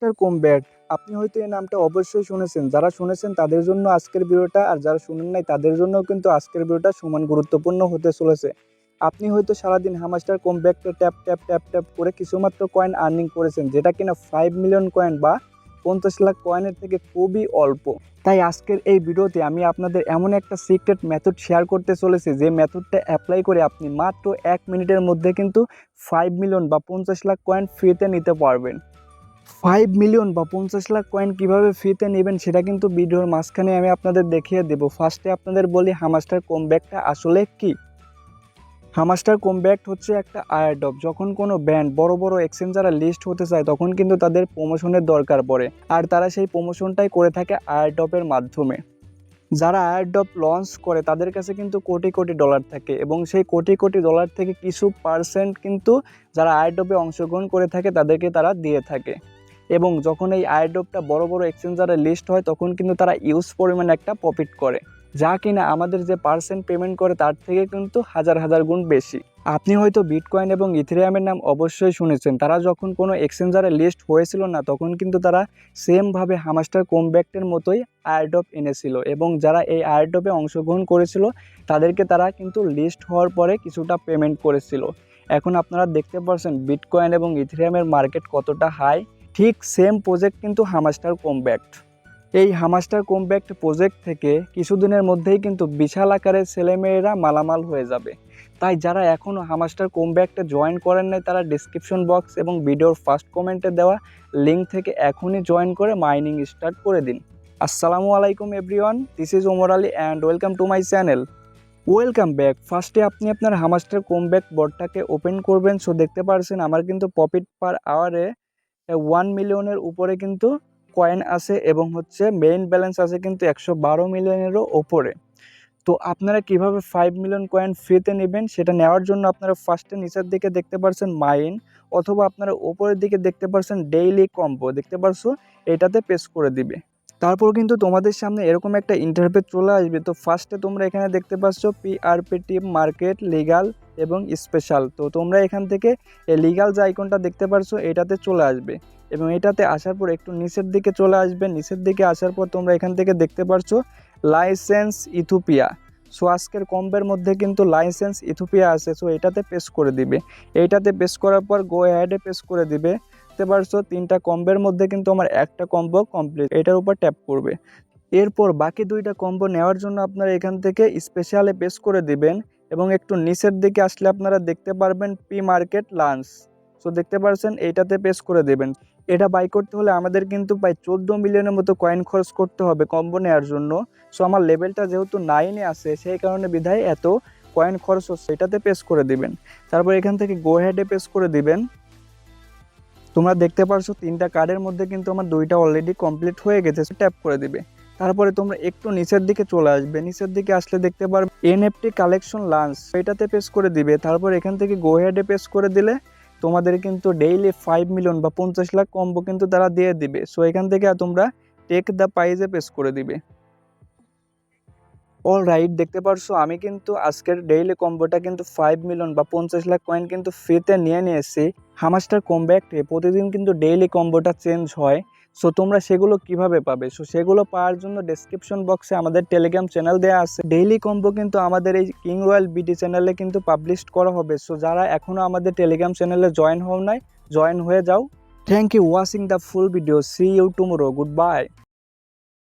Hamster combat. আপনি হয়তো এই নামটা অবশ্যই শুনেছেন। যারা শুনেছেন তাদের জন্য আজকের ভিডিওটা, আর যারা শুনেন নাই তাদের জন্যও কিন্তু আজকের ভিডিওটা সমান গুরুত্বপূর্ণ হতে চলেছে। আপনি হয়তো সারাদিন হামাস্টার কমব্যাকটা ট্যাপ ট্যাপ ট্যাপ ট্যাপ করে কিছুমাত্র কয়েন আর্নিং করেছেন, যেটা কিনা 5 মিলিয়ন কয়েন বা 50 লাখ কয়েনের থেকে খুবই অল্প। তাই আজকের এই ভিডিওতে আমি আপনাদের এমন একটা সিক্রেট মেথড শেয়ার করতে চলেছি, যে মেথডটা অ্যাপ্লাই করে আপনি মাত্র 1 মিনিটের মধ্যে কিন্তু 5 মিলিয়ন বা 50 লাখ কয়েন ফ্রিতে নিতে পারবেন। 5 মিলিয়ন বা 50 লাখ কয়েন কীভাবে ফ্রিতে নেবেন সেটা কিন্তু ভিডিওর মাঝখানে আমি আপনাদের দেখিয়ে দেব। ফার্স্টে আপনাদের বলি হামাস্টার কমব্যাকটা আসলে কি। হামাস্টার কমব্যাক্ট হচ্ছে একটা এয়ারড্রপ। যখন কোনো ব্র্যান্ড বড় বড় এক্সচেঞ্জারে লিস্ট হতে চায় তখন কিন্তু তাদের প্রমোশনের দরকার পড়ে, আর তারা সেই প্রমোশনটাই করে থাকে এয়ারড্রপের মাধ্যমে। যারা এয়ারড্রপ লঞ্চ করে তাদের কাছে কিন্তু কোটি কোটি ডলার থাকে, এবং সেই কোটি কোটি ডলার থেকে কিছু পার্সেন্ট কিন্তু যারা এয়ারড্রপে অংশগ্রহণ করে থাকে তাদেরকে তারা দিয়ে থাকে। এবং যখন এই এয়ারড্রপটা বড় বড় এক্সচেঞ্জারে লিস্ট হয় তখন কিন্তু তারা ইউজ পরিমাণে একটা প্রফিট করে, যা কিনা আমাদের যে পার্সেন্ট পেমেন্ট করে তার থেকে কিন্তু হাজার হাজার গুণ বেশি। আপনি হয়তো বিটকয়েন এবং ইথেরিয়ামের নাম অবশ্যই শুনেছেন। তারা যখন কোনো এক্সচেঞ্জারে লিস্ট হয়েছিল না তখন কিন্তু তারা সেমভাবে হামাস্টার কমব্যাক্টের মতোই এয়ারড্রপ এনেছিল, এবং যারা এই এয়ারড্রপে অংশগ্রহণ করেছিল তাদেরকে তারা কিন্তু লিস্ট হওয়ার পরে কিছুটা পেমেন্ট করেছিল। এখন আপনারা দেখতে পাচ্ছেন বিটকয়েন এবং ইথেরিয়ামের মার্কেট কতটা হাই। ঠিক সেম প্রজেক্ট কিন্তু হামাস্টার কমব্যাক্ট। এই হামাস্টার কমব্যাক্ট প্রজেক্ট থেকে কিছুদিনের মধ্যেই কিন্তু বিশাল আকারের ছেলেমেয়েরা মালামাল হয়ে যাবে। তাই যারা এখনও হামাস্টার কমব্যাক্টে জয়েন করেন নাই তারা ডিসক্রিপশন বক্স এবং ভিডিওর ফার্স্ট কমেন্টে দেওয়া লিঙ্ক থেকে এখনই জয়েন করে মাইনিং স্টার্ট করে দিন। আসসালামু আলাইকুম everyone, this is Omar Ali and welcome to my channel. Welcome back. ফার্স্টে আপনি আপনার হামাস্টার কমব্যাক্ট বটটাকে ওপেন করবেন। সো দেখতে পাচ্ছেন আমার কিন্তু প্রফিট পার আওয়ারে 1 মিলিয়নের উপরে কিন্তু কয়েন আছে, এবং হচ্ছে মেইন ব্যালেন্স আছে কিন্তু 112 মিলিয়নেরও ওপরে। তো আপনারা কিভাবে 5 মিলিয়ন কয়েন ফ্রিতে নেবেন সেটা নেওয়ার জন্য আপনারা ফার্স্টে নিচের দিকে দেখতে পাচ্ছেন মাইন, অথবা আপনারা ওপরের দিকে দেখতে পাচ্ছেন ডেইলি কম্বো দেখতে পারছো, এটাতে পেস করে দিবে। তারপর কিন্তু তোমাদের সামনে এরকম একটা ইন্টারফেস চলে আসবে। তো ফার্স্টে তোমরা এখানে দেখতে পাচ্ছ পিআরপিটি মার্কেট, লিগাল এবং স্পেশাল। তো তোমরা এখান থেকে এই লিগাল যে আইকনটা দেখতে পারছো এটাতে চলে আসবে, এবং এটাতে আসার পর একটু নিচের দিকে চলে আসবে। নিচের দিকে আসার পর তোমরা এখান থেকে দেখতে পারছো লাইসেন্স ইথিওপিয়া। সো আজকের কম্বের মধ্যে কিন্তু লাইসেন্স ইথিওপিয়া আছে, সো এটাতে পেস করে দিবে। এইটাতে পেস করার পর গো অ্যাডে পেস করে দিবে। দেখতে পারছো 3টা কম্বের মধ্যে কিন্তু আমার একটা কম্বো কমপ্লিট, এটার উপর ট্যাপ করবে। এরপর বাকি 2টা কম্বো নেওয়ার জন্য আপনারা এখান থেকে স্পেশালে পেস করে দিবেন, এবং একটু নিচের দিকে আসলে আপনারা দেখতে পারবেন পি মার্কেট লাঞ্চ। সো দেখতে পাচ্ছেন এইটাতে পেস করে দেবেন। এটা বাই করতে হলে আমাদের কিন্তু প্রায় 14 মিলিয়নের মতো কয়েন খরচ করতে হবে কম্বো নেওয়ার জন্য। সো আমার লেভেলটা যেহেতু 9-এ আছে সেই কারণে বিধায় এত কয়েন খরচ হচ্ছে। এটাতে পেস করে দিবেন। তারপর এখান থেকে গো হেডে পেস করে দিবেন। তোমরা দেখতে পারছো 3টা কার্ডের মধ্যে কিন্তু আমার 2টা অলরেডি কমপ্লিট হয়ে গেছে, ট্যাপ করে দিবে। তারপরে তোমরা একটু নিচের দিকে চলে আসবে। নিচের দিকে আসলে দেখতে পারবে এনএফটি কালেকশন লাঞ্চ, এটাতে পেস করে দিবে। তারপর এখান থেকে গো হেডে পেস করে দিলে তোমাদের কিন্তু ডেইলি 5 মিলিয়ন বা 50 লাখ কম্বো কিন্তু তারা দিয়ে দিবে। সো এখান থেকে তোমরা টেক দ্য প্রাইজে পেস করে দিবে। অল রাইট, দেখতে পারছো আমি কিন্তু আজকের ডেইলি কম্বোটা কিন্তু 5 মিলিয়ন বা 50 লাখ কয়েন কিন্তু ফ্রিতে নিয়ে নিয়েছি। হামাস্টার কমব্যাক্টে প্রতিদিন কিন্তু ডেইলি কম্বোটা চেঞ্জ হয়। সো তোমরা সেগুলো কিভাবে পাবে? সো সেগুলো পাওয়ার জন্য ডেসক্রিপশন বক্সে আমাদের টেলিগ্রাম চ্যানেল দেওয়া আছে। ডেইলি কম্বো কিন্তু আমাদের এই কিং রয়্যাল বিডি চ্যানেলে কিন্তু পাবলিশ করা হবে। সো যারা এখনও আমাদের টেলিগ্রাম চ্যানেলে জয়েন হও নাই, জয়েন হয়ে যাও। Thank you watching the full video. See you tomorrow. Good by.